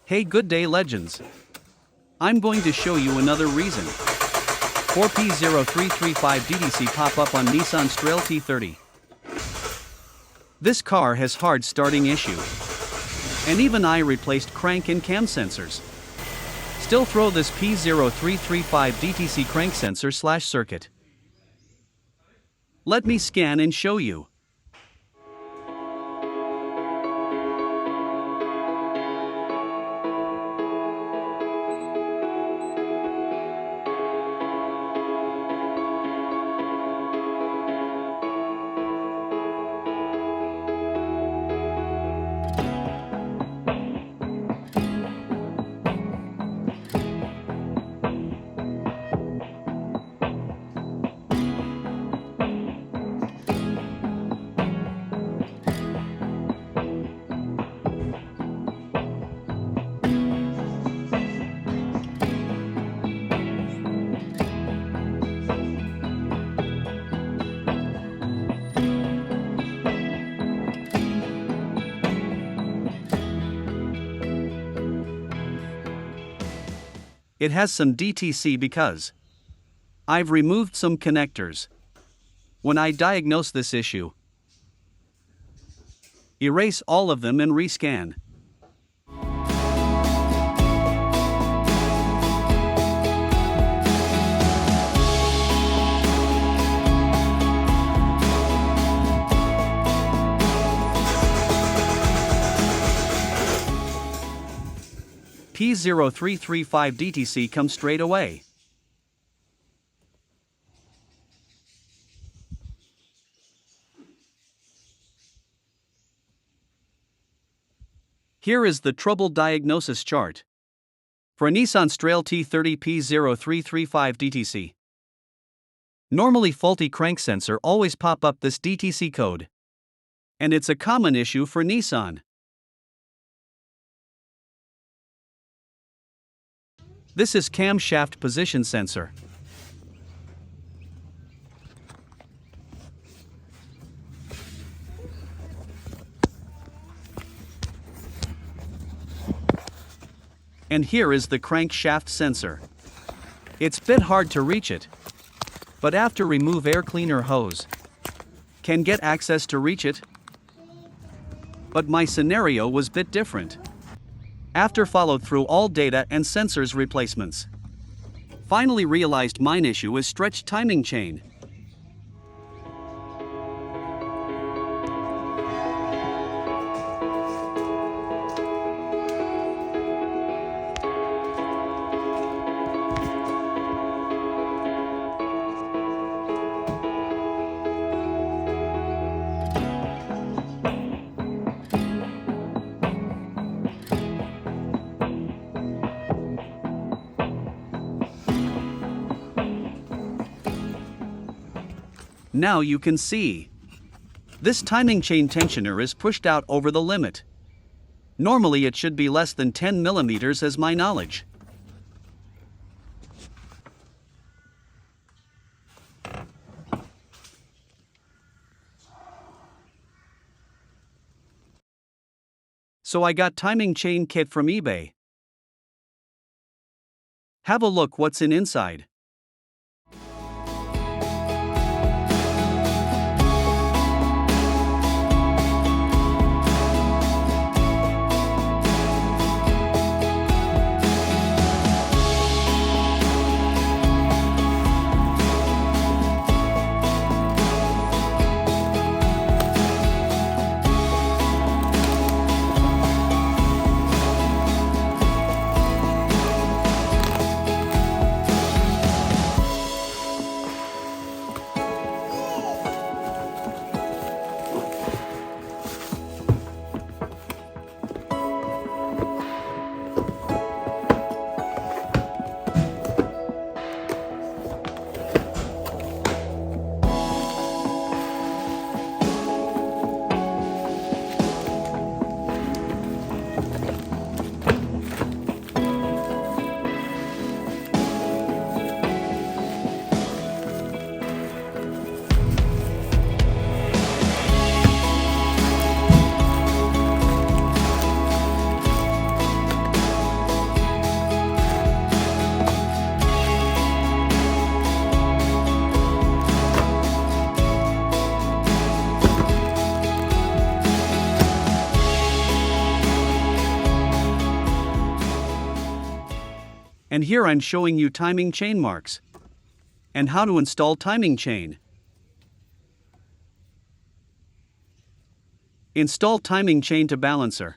Hey, good day, legends. I'm going to show you another reason. 4P0335 DTC pop up on Nissan Xtrail T30. This car has hard starting issue. And even I replaced crank and cam sensors. Still throw this P0335 DTC crank sensor / circuit. Let me scan and show you. It has some DTC because I've removed some connectors. When I diagnose this issue, erase all of them and rescan. P0335 DTC comes straight away. Here is the trouble diagnosis chart. For Nissan Xtrail T30 P0335 DTC. Normally faulty crank sensor always pop up this DTC code. And it's a common issue for Nissan. This is camshaft position sensor. And here is the crankshaft sensor. It's a bit hard to reach it, but after remove air cleaner hose, can get access to reach it. But my scenario was bit different. After followed through all data and sensors replacements, finally realized mine issue is stretched timing chain. Now you can see. This timing chain tensioner is pushed out over the limit. Normally it should be less than 10 millimeters as my knowledge. So I got timing chain kit from eBay. Have a look what's inside. And here I'm showing you timing chain marks and how to install timing chain. Install timing chain to balancer.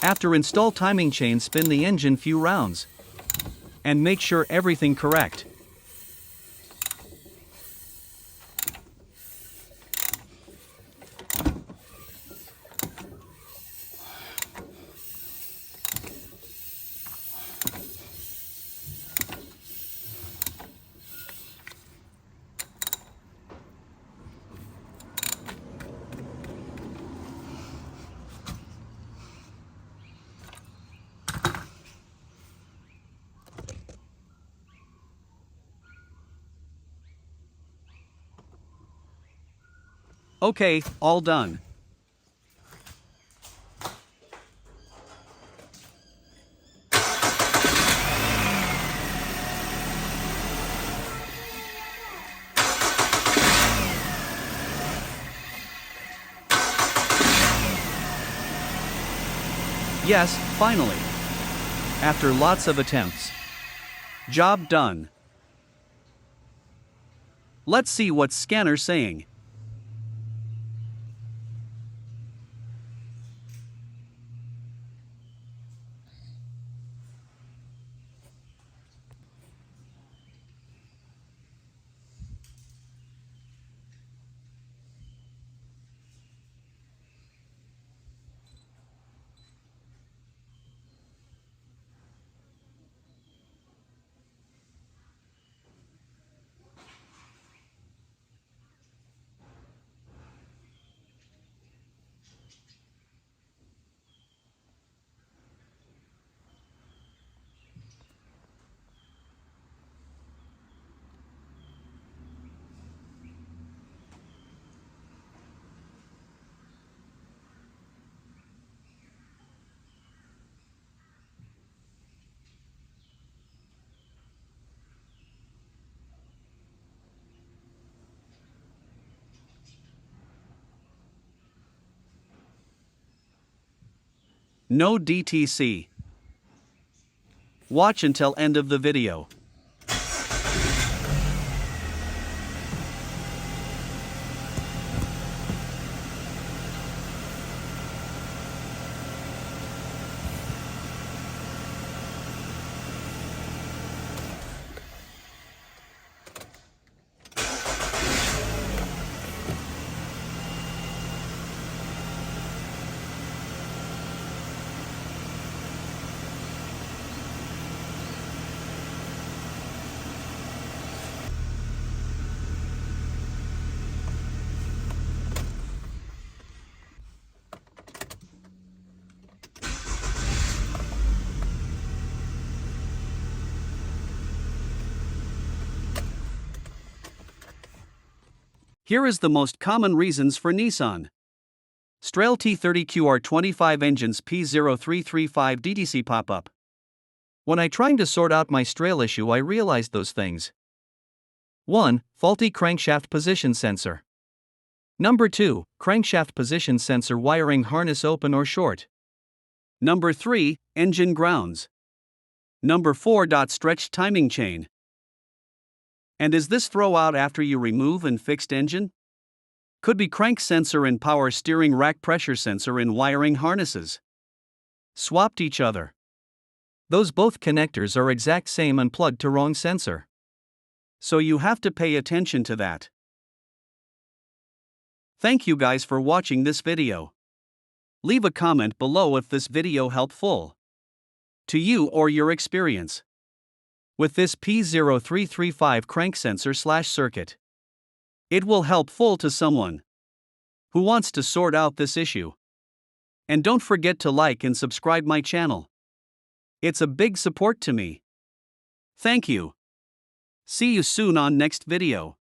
After install timing chain, spin the engine few rounds and make sure everything correct. Okay, all done. Yes, finally. After lots of attempts. Job done. Let's see what's scanner saying. No DTC. Watch until end of the video. Here is the most common reasons for Nissan Xtrail T30 QR25 engines P0335 DTC pop-up. When I trying to sort out my Xtrail issue, I realized those things. 1. Faulty crankshaft position sensor. Number 2. Crankshaft position sensor wiring harness open or short. Number 3. Engine grounds. Number 4. Stretched timing chain. And is this throw out after you remove and fixed engine? Could be crank sensor and power steering rack pressure sensor in wiring harnesses. Swapped each other. Those both connectors are exact same and plugged to wrong sensor. So you have to pay attention to that. Thank you guys for watching this video. Leave a comment below if this video helpful to you or your experience with this P0335 crank sensor / circuit. It will help full to someone who wants to sort out this issue. And don't forget to like and subscribe my channel. It's a big support to me. Thank you. See you soon on next video.